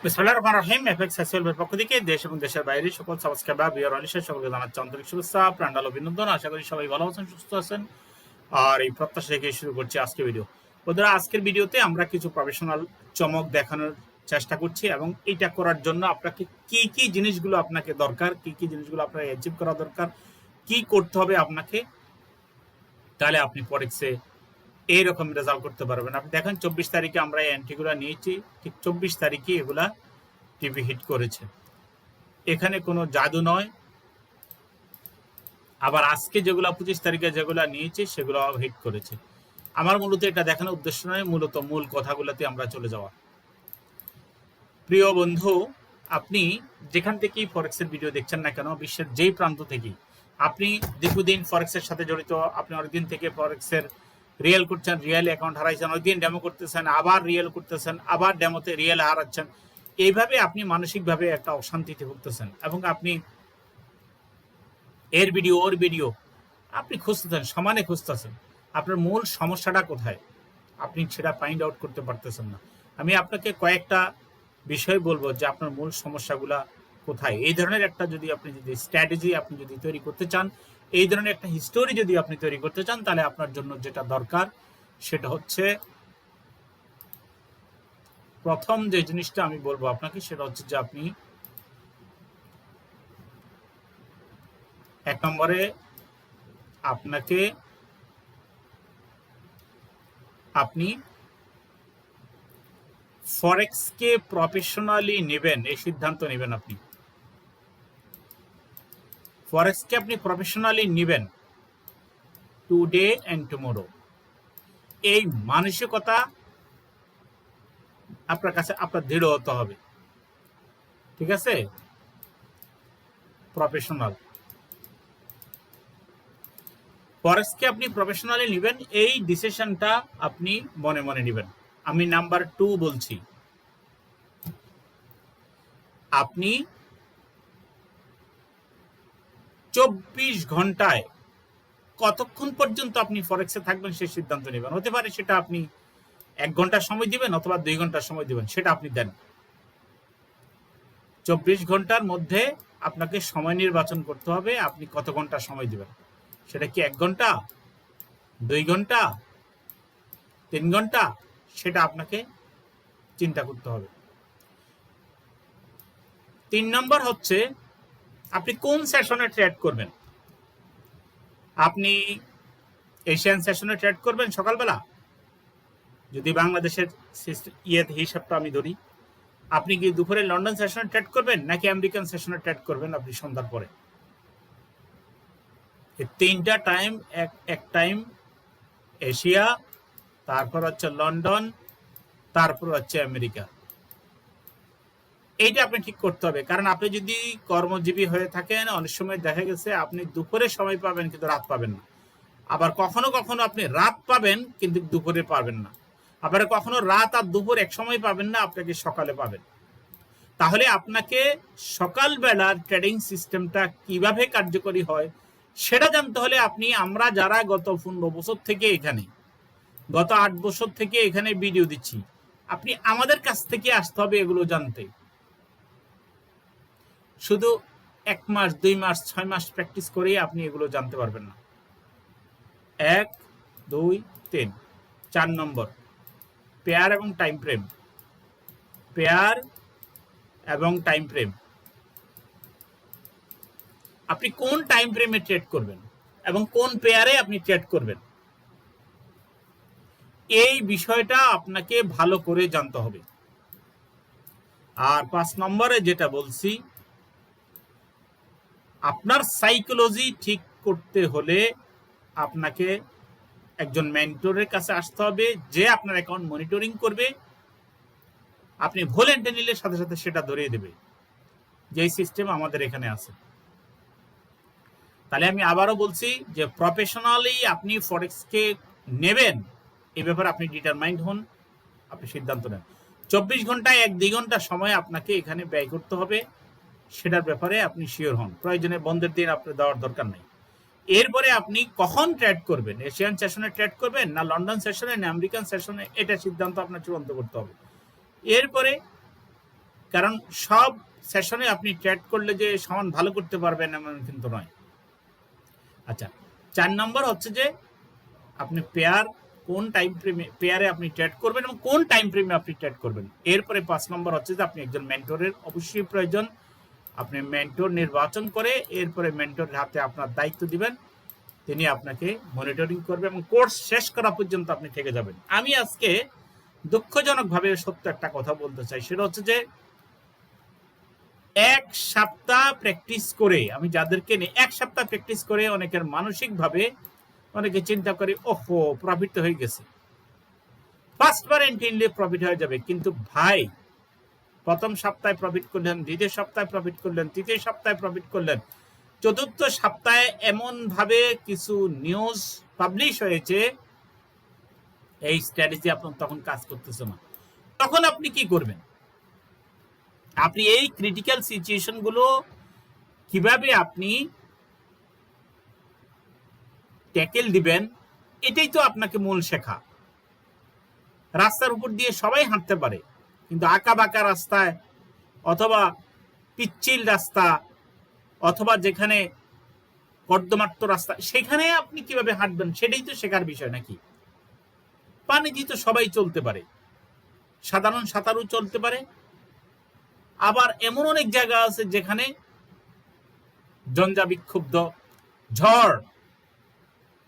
বিসমিল্লাহির রহমানির রহিম। এফএক্স এর পক্ষ থেকে দেশ এবং দেশের বাইরে সকল সাবস্ক্রাইবার ভিউয়ার অনিশেষ সকলকে জানাচ্ছি আন্তরিক শুভেচ্ছা, প্রাণঢাল অভিনন্দন। আশা করি সবাই ভালো আছেন, সুস্থ আছেন। আর এই প্রত্যাশা রেখে শুরু করছি আজকের ভিডিও। বন্ধুরা, আজকের ভিডিওতে আমরা কিছু প্রফেশনাল চমক দেখানোর চেষ্টা করছি এবং এটা করার জন্য আপনাকে কি কি জিনিসগুলো আপনাকে দরকার, কি কি জিনিসগুলো আপনাকে অ্যাচিভ করা দরকার, কি করতে হবে আপনাকে, তাহলে আপনি ফরেক্সে এইরকম রেজাল্ট করতে পারবেন। আপনি দেখেন 24 তারিখে আমরা এই এন্ট্রিগুলো নিয়েছি, ঠিক 24 তারিখে এগুলা টিভি হিট করেছে। এখানে কোনো জাদু নয়। আবার আজকে যেগুলা 25 তারিখে যেগুলা নিয়েছে সেগুলো হিট করেছে। আমার মূলত এটা দেখানোর উদ্দেশ্য নয়, মূলত মূল কথাগুলোতে আমরা চলে যাওয়া। প্রিয় বন্ধু, আপনি যেখান থেকেই ফরেক্সের ভিডিও দেখছেন না কেন, বিশ্বের যেই প্রান্ত থেকেই, আপনি দীর্ঘদিন ফরেক্সের সাথে জড়িত, আপনি অনেকদিন থেকে ফরেক্সের রিয়েল করছেন, রিয়েল অ্যাকাউন্ট হারাইছেন, অনেকদিন ডেমো করতেছেন, আবার রিয়েল করতেছেন, আবার ডেমোতে রিয়েল হারাচ্ছেন। এইভাবে আপনি মানসিকভাবে একটা অশান্তিতে ভুগতেছেন এবং আপনি এর ভিডিও ওর ভিডিও আপনি খুঁজতেছেন, সমানে খুঁজতেছেন। আপনার মূল সমস্যাটা কোথায় আপনি সেটা ফাইন্ড আউট করতে পারতেছেন না। আমি আপনাকে কয়েকটা বিষয় বলবো যে আপনার মূল সমস্যাগুলা কোথায়। এই ধরনের একটা যদি স্ট্র্যাটেজি আপনি যদি তৈরি করতে চান, এই ধরনের একটা হিস্টোরি যদি আপনি তৈরি করতে চান, তাহলে আপনার জন্য যেটা দরকার সেটা হচ্ছে, প্রথম যে জিনিসটা আমি বলবো আপনাকে সেটা হচ্ছে যে আপনি এক নম্বরে আপনি ফরেক্সকে প্রফেশনালি নেবেন, এই সিদ্ধান্ত নেবেন। আপনি ফরেক্সকে আপনি প্রফেশনালি নেবেন টুডে এন্ড টুমোরো। এই মানসিকতা আপনার কাছে আপনার দৃঢ় হতে হবে, ঠিক আছে? প্রফেশনাল ফরেক্সকে আপনি প্রফেশনালি নেবেন, এই ডিসিশনটা আপনি মনে মনে নেবেন। আমি নাম্বার 2 বলছি, আপনি 24 ঘন্টায় কতক্ষণ পর্যন্ত আপনি ফরেক্সে থাকবেন সেই সিদ্ধান্ত নেবেন। হতে পারে সেটা আপনি 1 ঘন্টা সময় দিবেন অথবা 2 ঘন্টা সময় দিবেন, সেটা আপনি দেন। 24 ঘন্টার মধ্যে আপনাকে সময় নির্বাচন করতে হবে, আপনি কত ঘন্টা সময় দিবেন। সেটা কি 1 ঘন্টা, 2 ঘন্টা, 3 ঘন্টা, সেটা আপনাকে চিন্তা করতে হবে। 3 নম্বর হচ্ছে আপনি কোন সেশনে ট্রেড করবেন। আপনি এশিয়ান সেশনে ট্রেড করবেন সকালবেলা, যদি বাংলাদেশের হিসাবটা আমি ধরি। আপনি কি দুপুরে লন্ডন সেশনে ট্রেড করবেন নাকি আমেরিকান সেশনে ট্রেড করবেন আপনি সন্ধ্যার পরে। এই 3টা টাইম, এক টাইম এশিয়া, তারপর হচ্ছে লন্ডন, তারপর হচ্ছে আমেরিকা। এইটা আপনি ঠিক করতে হবে, কারণ আপনি যদি কর্মজীবী হয়ে থাকেন, অনেক সময় দেখা গেছে আপনি দুপুরে সময় পাবেন কিন্তু রাত পাবেন না। আবার কখনো কখনো আপনি রাত পাবেন কিন্তু দুপুরে পাবেন না। আবার কখনো রাত আর দুপুর এক সময় পাবেন না, আপনাকে সকালে পাবেন। তাহলে আপনাকে সকালবেলার ট্রেডিং সিস্টেমটা কিভাবে কার্যকরী হয় সেটা জানতে হলে আমরা যারা গত 15 বছর থেকে এখানে, গত 8 বছর থেকে এখানে ভিডিও দিচ্ছি, আপনি আমাদের কাছ থেকে আসতে হবে এগুলো জানতে। শুধু 1 মাস, 2 মাস, 6 মাস প্র্যাকটিস করেই আপনি এগুলো জানতে পারবেন না। 1, 2, 3, 4 নম্বর, পেয়ার এবং টাইম ফ্রেম। পেয়ার এবং টাইম ফ্রেম, আপনি কোন টাইম ফ্রেমে ট্রেড করবেন এবং কোন পেয়ারে আপনি ট্রেড করবেন, এই বিষয়টা আপনাকে ভালো করে জানতে হবে। আর 5 নম্বরে যেটা বলছি, আপনার সাইকোলজি ঠিক করতে হলে আপনাকে একজন মেন্টরের কাছে আসতে হবে, যে আপনার অ্যাকাউন্ট মনিটরিং করবে। আপনি ভুল এন্ট্রি নিলে সাথে সাথে সেটা ধরিয়ে দেবে, যেই সিস্টেম আমাদের এখানে আছে। তাহলে আমি আবারও বলছি যে প্রফেশনালি আপনি ফরেক্সকে নেবেন, এই ব্যাপারে আপনি ডিটারমাইন্ড হন, আপনি সিদ্ধান্ত নেন। 24 ঘন্টায় 1-2 ঘন্টা সময় আপনাকে এখানে ব্যয় করতে হবে, সেটার ব্যাপারে আপনি শিওর হন। প্রয়োজনে বন্ধের দিন আপনার দেওয়ার দরকার নেই। এরপরে আপনি কখন ট্রেড করবেন, এশিয়ান সেশনে ট্রেড করবেন না লন্ডন সেশনে না আমেরিকান সেশনে, এটা সিদ্ধান্ত আপনার চূড়ান্ত করতে হবে। এরপরে কারণ সব সেশনে আপনি ট্রেড করলে যে সমান ভালো করতে পারবেন এমন কিন্তু নয়। আচ্ছা, 4 নম্বর হচ্ছে যে আপনি কোন টাইম ফ্রেমে পেয়ারে আপনি ট্রেড করবেন এবং কোন টাইম ফ্রেমে আপনি ট্রেড করবেন। এরপরে 5 নম্বর হচ্ছে যে আপনি একজন মেন্টরের অবশ্যই প্রয়োজন। আপনি মেন্টর নির্বাচন করে এরপরে মেন্টরের হাতে আপনার দায়িত্ব দিবেন, তিনি আপনাকে মনিটরিং করবে এবং কোর্স শেষ করা পর্যন্ত আপনি থেকে যাবেন। আমি আজকে দুঃখজনকভাবে সত্য একটা কথা বলতে চাই, সেটা হচ্ছে যে 1 সপ্তাহ প্র্যাকটিস করে, আমি যাদেরকে নিয়ে 1 সপ্তাহ প্র্যাকটিস করে অনেকের মানসিকভাবে অনেকে চিন্তা করে ওহো প্রফিট তো হয়ে গেছে, ফার্স্ট বার এন্ট্রি নিলে প্রফিট হয়ে যাবে। কিন্তু ভাই, প্রথম সপ্তাহে প্রফিট করলেন, দ্বিতীয় সপ্তাহে প্রফিট করলেন, তৃতীয় সপ্তাহে প্রফিট করলেন, চতুর্থ সপ্তাহে এমন ভাবে কিছু নিউজ পাবলিশ হয়েছে এই স্ট্র্যাটেজি আপনার তখন কাজ করতেছে না। তখন আপনি কি করবেন? আপনি এই ক্রিটিক্যাল সিচুয়েশন গুলো কিভাবে আপনি ট্যাকেল দিবেন, এটাই তো আপনাকে মূল শেখা। রাস্তার উপর দিয়ে সবাই হাঁটতে পারে, কিন্তু আঁকা বাঁকা রাস্তায় অথবা পিচ্ছিল রাস্তা অথবা যেখানে কর্দমাক্ত রাস্তা, সেখানে আপনি কিভাবে হাঁটবেন সেটাই তো শেখার বিষয় নাকি? পানি দিয়ে তো সবাই চলতে পারে, সাধারণ সাঁতারু চলতে পারে। আবার এমন অনেক জায়গা আছে যেখানে জঞ্জা বিক্ষুব্ধ ঝড়,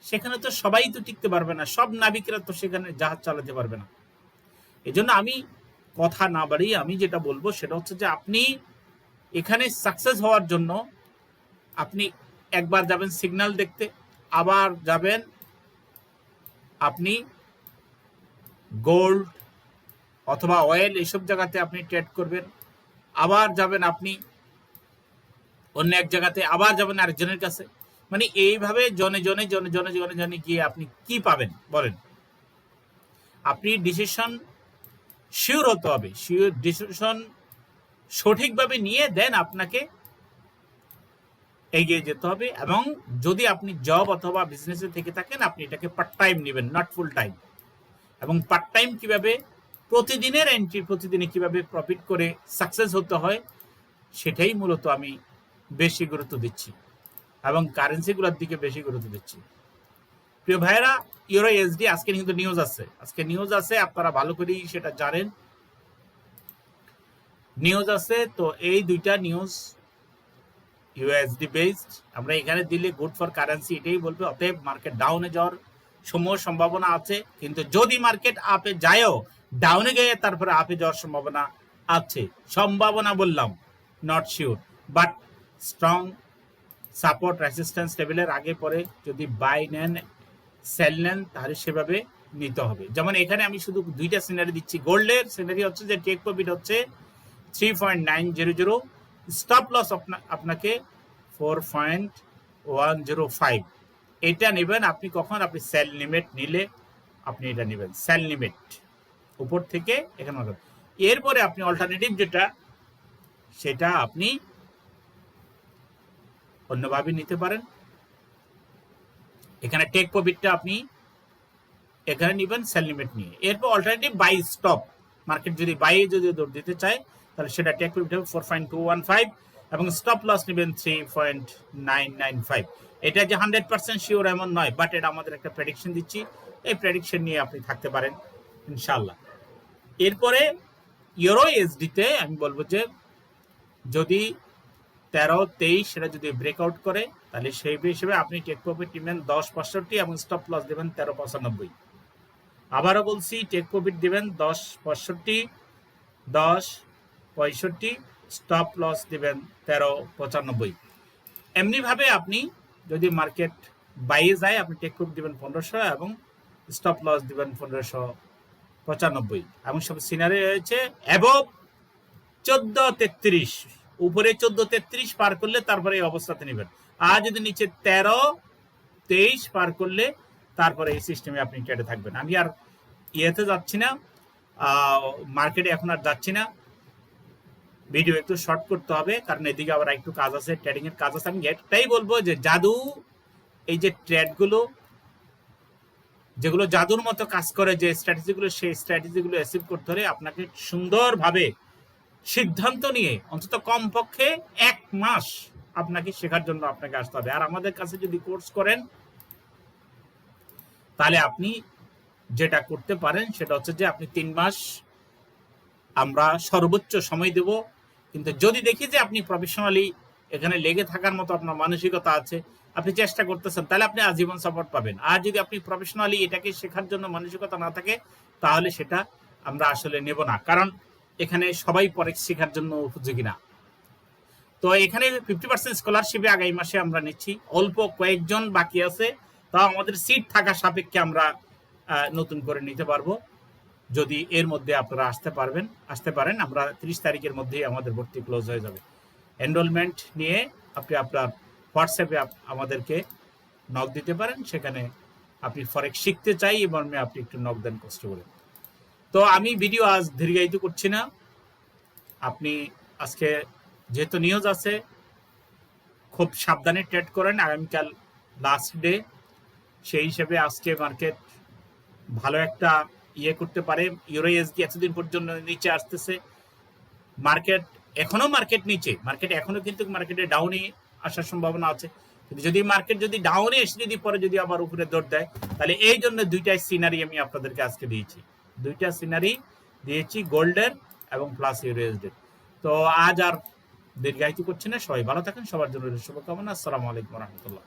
সেখানে তো সবাই তো টিকতে পারবে না, সব নাবিকরা তো সেখানে জাহাজ চালাতে পারবে না। এজন্য আমি কথা না বাড়িয়ে আমি যেটা বলবো সেটা হচ্ছে যে আপনি এখানে সাকসেস হওয়ার জন্য আপনি একবার যাবেন সিগন্যাল দেখতে, আবার যাবেন আপনি গোল্ড অথবা অয়েল এইসব জায়গাতে আপনি ট্রেড করবেন, আবার যাবেন আপনি অন্য এক জায়গাতে, আবার যাবেন আরেকজনের কাছে। মানে এইভাবে জনে জনে জনে জনে জনে জনে গিয়ে আপনি কি পাবেন বলেন? আপনি ডিসিশন শিওর হতে হবে, শিওর ডিসিশন সঠিকভাবে নিয়ে দেন আপনাকে এগিয়ে যেতে হবে। এবং যদি আপনি জব অথবা বিজনেসে থেকে থাকেন, আপনি এটাকে পার্ট টাইম নেবেন, নট ফুল টাইম। এবং পার্ট টাইম কিভাবে প্রতিদিনের এন্ট্রি, প্রতিদিনে কিভাবে প্রফিট করে সাকসেস হতে হয়, সেটাই মূলত আমি বেশি গুরুত্ব দিচ্ছি এবং কারেন্সিগুলোর দিকে বেশি গুরুত্ব দিচ্ছি। প্রিয় ভাইয়েরা, ইউরো এসডি আজকে কিন্তু নিউজ আছে, আজকে নিউজ আছে, আপনারা ভালো করেই সেটা জানেন। নিউজ আছে, তো এই দুইটা নিউজ ইউএসডি বেসড, আমরা এখানে দিলে গুড ফর কারেন্সি এটাই বলবে। অতএব মার্কেট ডাউনে যাওয়ার সম্ভাবনা আছে, কিন্তু যদি মার্কেট আপে যায়ও, ডাউনে গিয়ে তারপরে আপে যাওয়ার সম্ভাবনা আছে। সম্ভাবনা বললাম, not sure, but strong support resistance লেভেলের আগে পরে যদি বাই নেন সেল নেন, তাহলে সেভাবে নিতে হবে। যেমন এখানে আমি শুধু দুইটা সিনারি দিচ্ছি। গোল্ডের সিনারি হচ্ছে যে টেক প্রফিট হচ্ছে 3.900, স্টপ লস আপনাকে 4.105। এটা নেবেন আপনি কখন? আপনি সেল লিমিট নিলে আপনি এটা নেবেন, সেল লিমিট উপর থেকে এখানে। এরপরে আপনি অল্টারনেটিভ যেটা, সেটা আপনি অন্যভাবে নিতে পারেন। এখানে টেক প্রফিটটা আপনি এখানে নেবেন সেল লিমিট নিয়ে। এরপর অল্টারনেটিভ বাই স্টপ, মার্কেট যদি বাইরে যদি দৌড় দিতে চায় তাহলে সেটা টেক প্রফিট হবে 4.215 এবং স্টপ লস নেবেন 3.995। এটা যে 100% শিওর এমন নয়, বাট এটা আমাদের একটা প্রেডিকশন দিচ্ছি, এই প্রেডিকশন নিয়ে আপনি থাকতে পারেন ইনশাল্লাহ। এরপরে ইউরো এসডিতে আমি বলবো যে যদি 13-23 সেটা যদি ব্রেকআউট করে, তাহলে সেই হিসেবে আপনি টেক প্রফিট নেবেন 10.65 এবং স্টপ লস দেবেন 13.95। আবারও বলছি, টেক প্রফিট দেবেন 10.65, 10.65, স্টপ লস দেবেন 13.95। এমনিভাবে আপনি যদি মার্কেট বাইরে যায়, আপনি টেক প্রফিট দেবেন 1500 এবং স্টপ লস দেবেন 1595। এবং সব সিনারি রয়েছে অ্যাবভ 1433, উপরে 1433 পার করলে তারপরে এই অবস্থাতে নেবেন। আর যদি নিচে 13-23 পার করলে তারপরে এই সিস্টেমে আপনি ট্রেডে থাকবেন। আমি আর ইয়েতে যাচ্ছি না, মার্কেটে এখন আর যাচ্ছি না, ভিডিও একটু শর্ট করতে হবে কারণ এদিকে আবার একটু কাজ আছে, ট্রেডিং এর কাজ আছে। আমি একটাই বলবো যে জাদু, এই যে ট্রেডগুলো যেগুলো জাদুর মতো কাজ করে, যে স্ট্র্যাটেজিগুলো, সেই স্ট্র্যাটেজিগুলো অ্যাচিভ করতে হলে আপনাকে সুন্দরভাবে সিদ্ধান্ত নিয়ে অন্তত কমপক্ষে 1 মাস আপনাকে শেখার জন্য আপনাকে আসতে হবে। আর আমাদের কাছে যদি কোর্স করেন তাহলে আপনি যেটা করতে পারেন সেটা হচ্ছে যে আপনি 3 মাস আমরা সর্বোচ্চ সময় দেব, কিন্তু যদি দেখি যে আপনি প্রফেশনালি এখানে লেগে থাকার মতো আপনার মানসিকতা আছে, আপনি চেষ্টা করতেছেন, তাহলে আপনি আজীবন সাপোর্ট পাবেন। আর যদি আপনি প্রফেশনালি এটাকে শেখার জন্য মানসিকতা না থাকে তাহলে সেটা আমরা আসলে নেব না, কারণ এখানে সবাই ফরেক্স শেখার জন্য উপযোগী না। তো এখানে 50% স্কলারশিপে আগামী মাসে আমরা নিচ্ছি, অল্প কয়েকজন বাকি আছে, তাও আমাদের সিট থাকা সাপেক্ষে আমরা নতুন করে নিতে পারবো। যদি এর মধ্যে আপনারা আসতে পারেন, আমরা 30 তারিখের মধ্যেই আমাদের ভর্তি ক্লোজ হয়ে যাবে। এনরোলমেন্ট নিয়ে আপনি আপনার হোয়াটসঅ্যাপে আমাদেরকে নক দিতে পারেন, সেখানে আপনি ফরেক্স শিখতে চাই এবং আপনি একটু নক দেন কষ্ট করে। তো আমি ভিডিও আজ দীর্ঘায়িত করছি না, আপনি আজকে যেহেতু নিউজ আছে খুব সাবধানে ট্রেড করেন, আগামীকাল লাস্ট ডে, সেই হিসেবে আজকে মার্কেট ভালো একটা করতে পারে। ইউরো ইউএসডি এতদিন পর্যন্ত নিচে আসতেছে, মার্কেট নিচে, এখনো কিন্তু মার্কেটে ডাউনে আসার সম্ভাবনা আছে, কিন্তু যদি মার্কেট যদি ডাউনে এসে যদি পরে যদি আবার উপরে দৌড় দেয়, তাহলে এই জন্য দুইটাই সিনারি আমি আপনাদেরকে আজকে দিয়েছি, গোল্ডের এবং প্লাস ইউরো ইউএসডি। তো আজ আর দীর্ঘায়িত করছি না, সবাই ভালো থাকেন, সবার জন্য শুভকামনা। আসসালামু আলাইকুম রহমতুল্লাহ।